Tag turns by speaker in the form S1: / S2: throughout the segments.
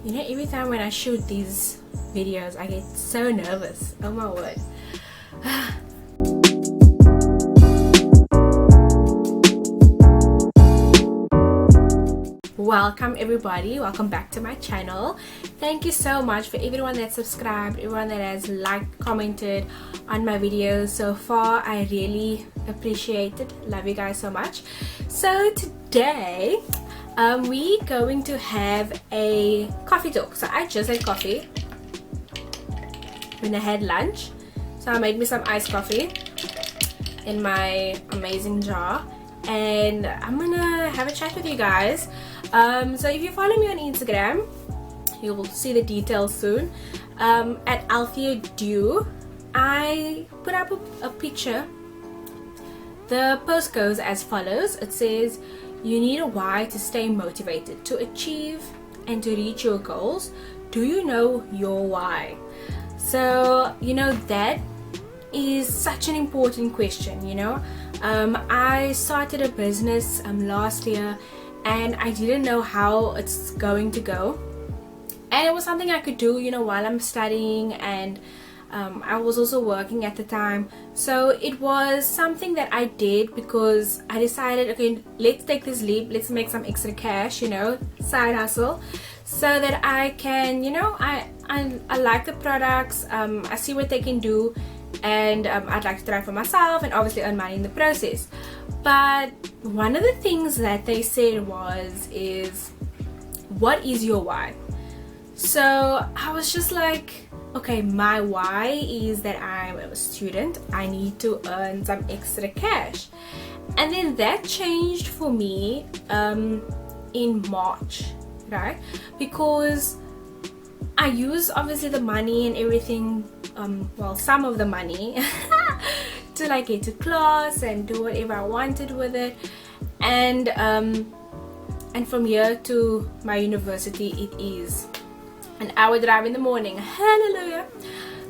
S1: You know, every time when I shoot these videos, I get so nervous. Oh my word. Welcome everybody, welcome back to my channel. Thank you so much for everyone that subscribed, everyone that has liked, commented on my videos so far. I really appreciate it. Love you guys so much. So today we're going to have a coffee talk. So I just had coffee when I had lunch, so I made me some iced coffee in my amazing jar, and I'm gonna have a chat with you guys. So if you follow me on Instagram, you will see the details soon. At Althea I put up a picture. The post goes as follows. It says, you need a why to stay motivated, to achieve and to reach your goals. Do you know your why? So, you know, that is such an important question, you know. I started a business last year, and I didn't know how it's going to go, and it was something I could do, you know, while I'm studying, and I was also working at the time. So it was something that I did because I decided, okay, let's take this leap, let's make some extra cash, you know, side hustle, so that I can, you know, I like the products, I see what they can do, and I'd like to try for myself and obviously earn money in the process. But one of the things that they said is what is your why? So I was just like, okay, my why is that I'm a student, I need to earn some extra cash. And then that changed for me in March, right? Because I use obviously the money and everything, well, some of the money to like get to class and do whatever I wanted with it, and from here to my university it is an hour drive in the morning. Hallelujah.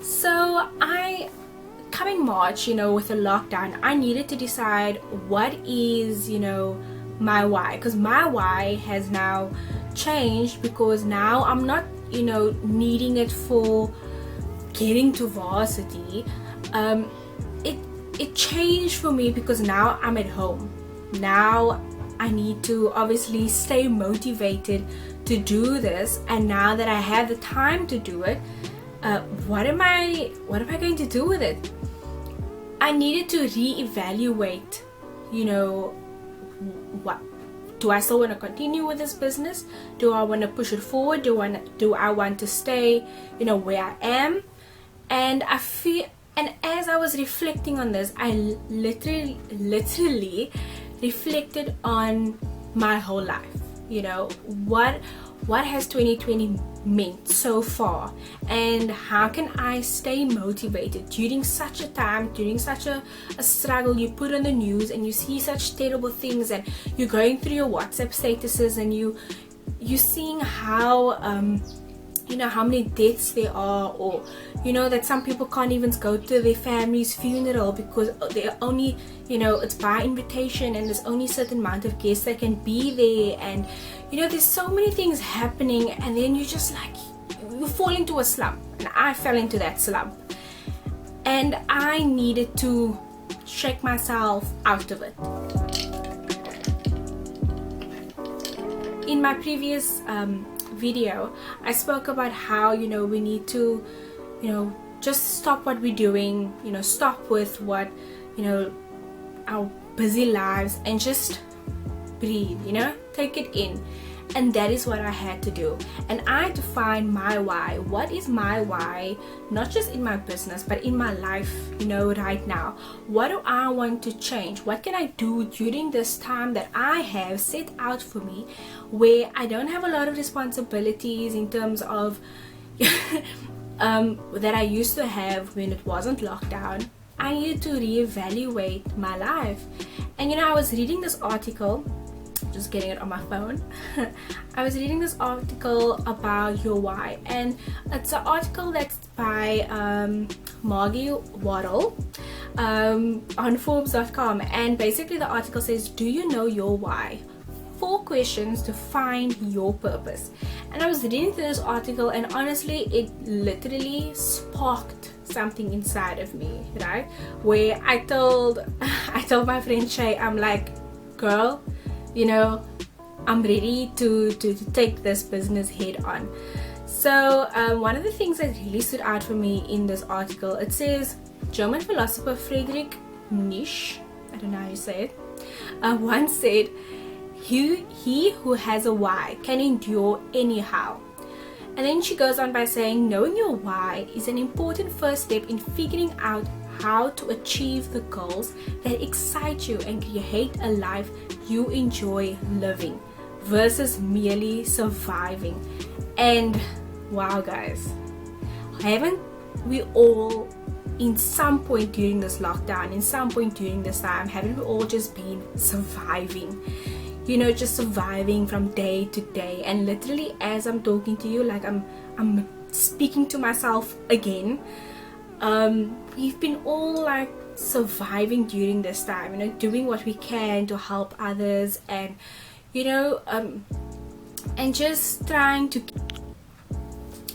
S1: So coming March, you know, with the lockdown, I needed to decide what is, you know, my why, because my why has now changed, because now I'm not, you know, needing it for getting to varsity. It changed for me because now I'm at home. Now I need to obviously stay motivated to do this, and now that I have the time to do it, what am I going to do with it? I needed to reevaluate, you know, what do I still want to continue with this business? Do I want to push it forward? Do I want to stay, you know, where I am? And I feel, and as I was reflecting on this, I literally reflected on my whole life. You know, what has 2020 meant so far, and how can I stay motivated during such a time, during such a struggle? You put on the news and you see such terrible things, and you're going through your WhatsApp statuses, and you're seeing how you know, how many deaths there are, or you know, that some people can't even go to their family's funeral because they're only, you know, it's by invitation and there's only a certain amount of guests that can be there, and you know, there's so many things happening, and then you just like, you fall into a slump, and I fell into that slump, and I needed to shake myself out of it. In my previous video, I spoke about how, you know, we need to, you know, just stop what we're doing, you know, stop with what, you know, our busy lives, and just breathe, you know, take it in. And that is what I had to do, and I had to find my why. What is my why, not just in my business but in my life, you know, right now? What do I want to change? What can I do during this time that I have set out for me, where I don't have a lot of responsibilities in terms of that I used to have when it wasn't lockdown? I needed to reevaluate my life. And you know, I was reading this article, just getting it on my phone. I was reading this article about your why, and it's an article that's by Margie Warrell on Forbes.com, and basically the article says, do you know your why? 4 questions to find your purpose. And I was reading through this article, and honestly it literally sparked something inside of me, right? Where I told my friend Shay, I'm like, girl, you know, I'm ready to take this business head on. So one of the things that really stood out for me in this article, it says German philosopher Friedrich Nietzsche, I don't know how you say it, once said, he who has a why can endure anyhow. And then she goes on by saying, knowing your why is an important first step in figuring out how to achieve the goals that excite you and create a life you enjoy living versus merely surviving. And wow, guys, haven't we all, in some point during this lockdown, in some point during this time, haven't we all just been surviving? You know, just surviving from day to day. And literally, as I'm talking to you, like I'm speaking to myself again. We've been all like surviving during this time, you know, doing what we can to help others, and you know, and just trying to,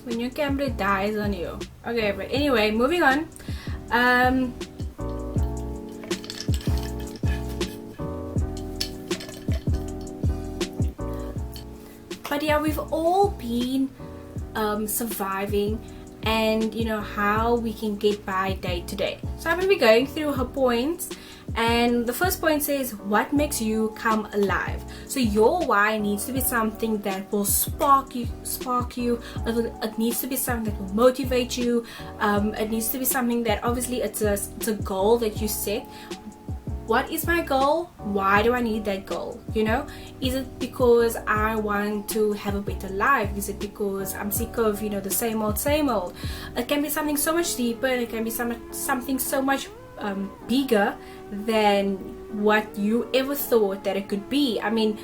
S1: when your camera dies on you. Okay, but anyway, moving on. But yeah, we've all been surviving, and you know how we can get by day to day. So I'm going to be going through her points, and the first point says, what makes you come alive? So your why needs to be something that will spark you. It needs to be something that will motivate you. It needs to be something that, obviously, it's a goal that you set. What is my goal? Why do I need that goal? You know, is it because I want to have a better life? Is it because I'm sick of, you know, the same old? It can be something so much deeper, and it can be something so much bigger than what you ever thought that it could be. I mean,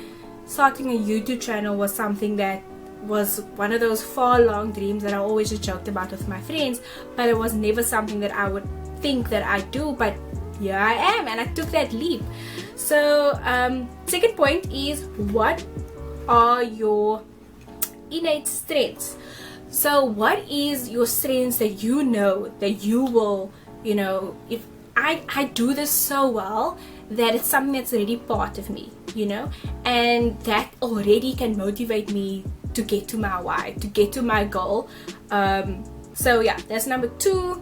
S1: starting a YouTube channel was something that was one of those far long dreams that I always just joked about with my friends, but it was never something that I would think that I do. But here I am, and I took that leap. So second point is, what are your innate strengths? So what is your strengths that you know that you will, you know, if I do this so well that it's something that's already part of me, you know, and that already can motivate me to get to my why, to get to my goal. So yeah, that's number 2.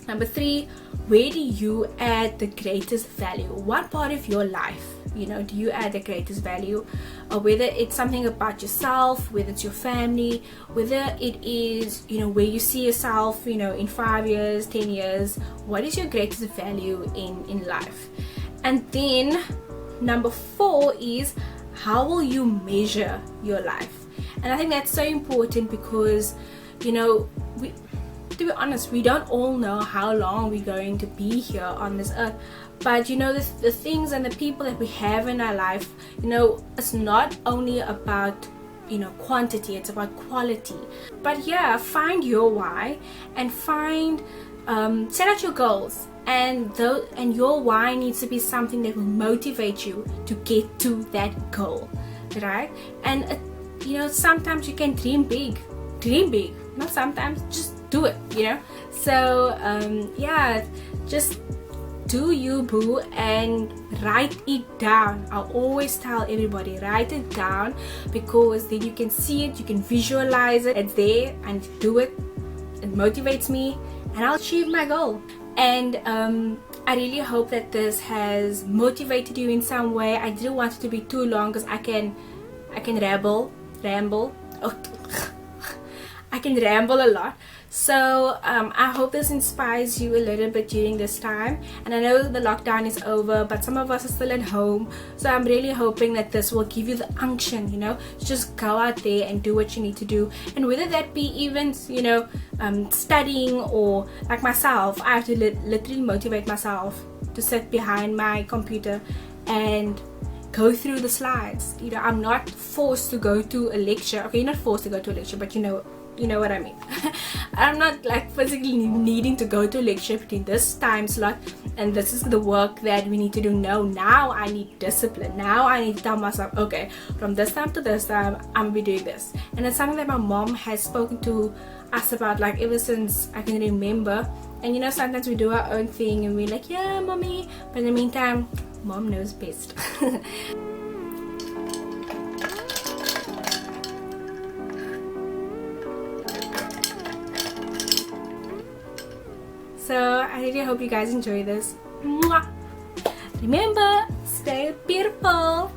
S1: Number 3, where do you add the greatest value? What part of your life, you know, do you add the greatest value? Or whether it's something about yourself, whether it's your family, whether it is, you know, where you see yourself, you know, in 5 years, 10 years, what is your greatest value in life? And then number 4 is, how will you measure your life? And I think that's so important because, you know, to be honest, we don't all know how long we're going to be here on this earth. But you know, the things and the people that we have in our life, you know, it's not only about, you know, quantity, it's about quality. But yeah, find your why, and find set out your goals, and your why needs to be something that will motivate you to get to that goal, right? And you know, sometimes you can dream big, not sometimes, just do it, you know. So yeah, just do you, boo, and write it down. I always tell everybody, write it down, because then you can see it, you can visualize it, it's there, and do it. It motivates me, and I'll achieve my goal. And I really hope that this has motivated you in some way. I didn't want it to be too long, because I can ramble. Oh, I can ramble a lot. So I hope this inspires you a little bit during this time. And I know the lockdown is over, but some of us are still at home. So I'm really hoping that this will give you the unction, you know, to just go out there and do what you need to do. And whether that be even, you know, studying, or like myself, I have to literally motivate myself to sit behind my computer and go through the slides. You know, I'm not forced to go to a lecture. Okay, you're not forced to go to a lecture, but you know, you know what I mean. I'm not like physically needing to go to a lecture between this time slot and this is the work that we need to do. No, now I need discipline. Now I need to tell myself, okay, from this time to this time I'm gonna be doing this. And it's something that my mom has spoken to us about like ever since I can remember. And you know, sometimes we do our own thing and we're like, yeah mommy, but in the meantime mom knows best. So I really hope you guys enjoy this. Mwah! Remember, stay beautiful.